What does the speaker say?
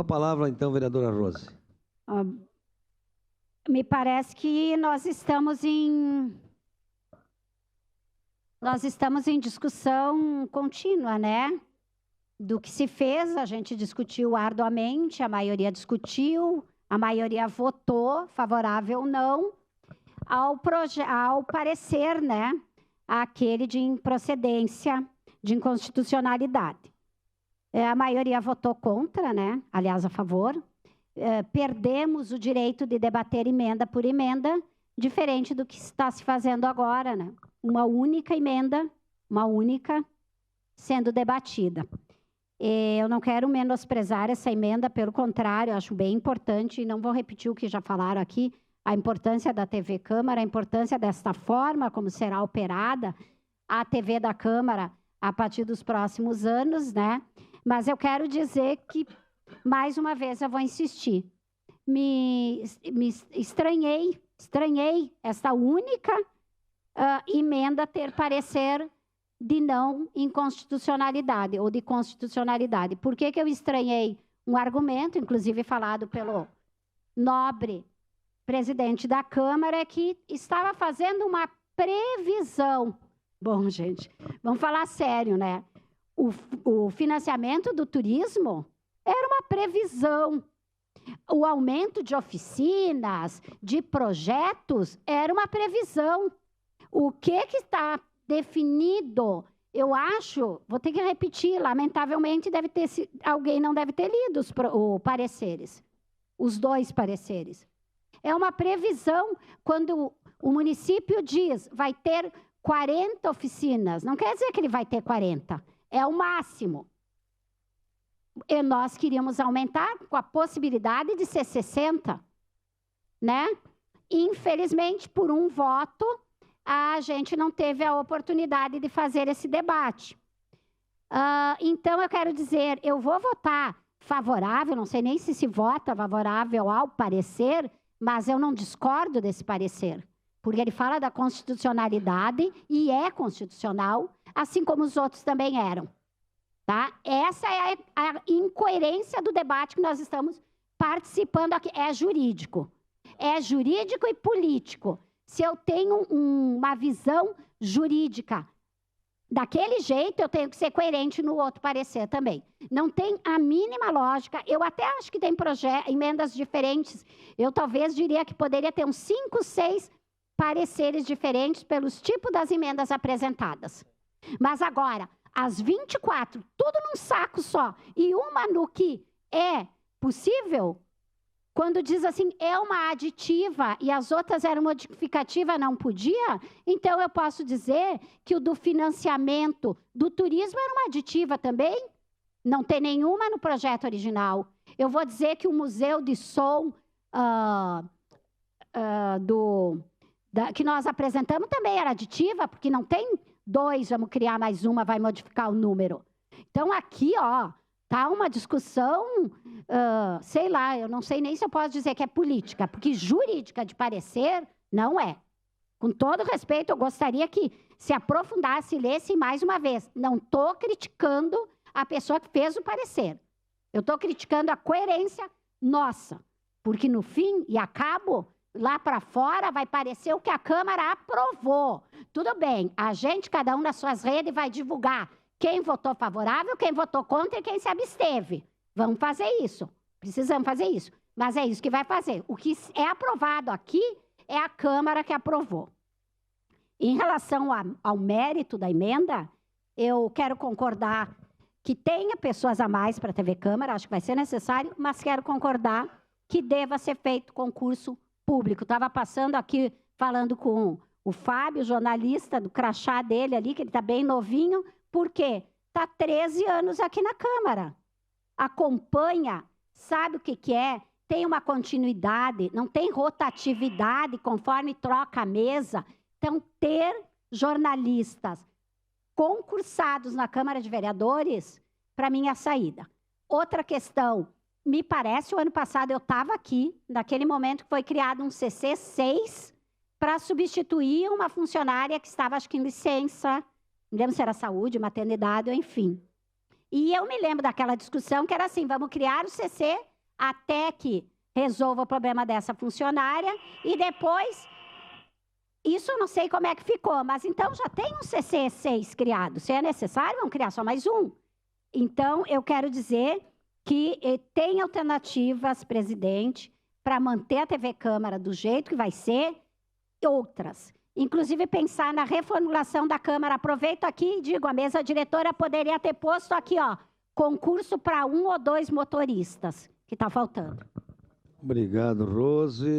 palavra, então, vereadora Rose. Me parece que nós estamos em discussão contínua, né? Do que se fez, a gente discutiu arduamente, a maioria discutiu, a maioria votou favorável ou não ao parecer, né? Aquele de improcedência, de inconstitucionalidade. A maioria votou contra, né? Aliás, a favor. Perdemos o direito de debater emenda por emenda, diferente do que está se fazendo agora, né? Uma única emenda, uma única, sendo debatida. Eu não quero menosprezar essa emenda, pelo contrário, acho bem importante, e não vou repetir o que já falaram aqui, a importância da TV Câmara, a importância desta forma como será operada a TV da Câmara a partir dos próximos anos, né? Mas eu quero dizer que, mais uma vez, eu vou insistir. Me estranhei essa única emenda ter parecer de não inconstitucionalidade ou de constitucionalidade. Por que eu estranhei? Um argumento, inclusive falado pelo nobre presidente da Câmara, é que estava fazendo uma previsão. Bom, gente, vamos falar sério, né? O financiamento do turismo era uma previsão. O aumento de oficinas, de projetos, era uma previsão. O que está definido, eu acho, vou ter que repetir, lamentavelmente alguém não deve ter lido os pareceres, os dois pareceres. É uma previsão quando o município diz vai ter 40 oficinas, não quer dizer que ele vai ter 40, é o máximo. E nós queríamos aumentar com a possibilidade de ser 60, né? Infelizmente, por um voto, a gente não teve a oportunidade de fazer esse debate. Então, eu quero dizer, eu vou votar favorável, não sei nem se vota favorável ao parecer, mas eu não discordo desse parecer, porque ele fala da constitucionalidade e é constitucional, assim como os outros também eram. Tá? Essa é a incoerência do debate que nós estamos participando aqui. É jurídico e político. Se eu tenho uma visão jurídica daquele jeito, eu tenho que ser coerente no outro parecer também. Não tem a mínima lógica. Eu até acho que tem emendas diferentes. Eu talvez diria que poderia ter uns 5, 6 pareceres diferentes pelos tipos das emendas apresentadas. Mas agora, as 24, tudo num saco só, e uma no que é possível, quando diz assim, é uma aditiva e as outras eram modificativa, não podia, então eu posso dizer que o do financiamento do turismo era uma aditiva também, não tem nenhuma no projeto original. Eu vou dizer que o Museu de Som que nós apresentamos também era aditiva, porque não tem 2, vamos criar mais uma, vai modificar o número. Então, aqui, ó, tá uma discussão, sei lá, eu não sei nem se eu posso dizer que é política, porque jurídica de parecer não é. Com todo respeito, eu gostaria que se aprofundasse e lesse mais uma vez. Não estou criticando a pessoa que fez o parecer. Eu estou criticando a coerência nossa, porque no fim e a cabo, lá para fora vai parecer o que a Câmara aprovou. Tudo bem, a gente, cada um nas suas redes, vai divulgar quem votou favorável, quem votou contra e quem se absteve. Vamos fazer isso. Precisamos fazer isso. Mas é isso que vai fazer. O que é aprovado aqui é a Câmara que aprovou. Em relação ao mérito da emenda, eu quero concordar que tenha pessoas a mais para a TV Câmara, acho que vai ser necessário, mas quero concordar que deva ser feito concurso público. Estava passando aqui, falando com o Fábio, jornalista, do crachá dele ali, que ele está bem novinho. Por quê? Está 13 anos aqui na Câmara. Acompanha, sabe o que é, tem uma continuidade, não tem rotatividade conforme troca a mesa. Então, ter jornalistas concursados na Câmara de Vereadores, para mim, é a saída. Outra questão, me parece, o ano passado eu estava aqui, naquele momento que foi criado um CC6 para substituir uma funcionária que estava, acho que em licença, não lembro se era saúde, maternidade, enfim. E eu me lembro daquela discussão que era assim, vamos criar o CC até que resolva o problema dessa funcionária e depois, isso eu não sei como é que ficou, mas então já tem um CC6 criado. Se é necessário, vamos criar só mais um. Então, eu quero dizer que tem alternativas, presidente, para manter a TV Câmara do jeito que vai ser, e outras. Inclusive, pensar na reformulação da Câmara. Aproveito aqui e digo, a mesa diretora poderia ter posto aqui, ó, concurso para 1 ou 2 motoristas, que está faltando. Obrigado, Rose.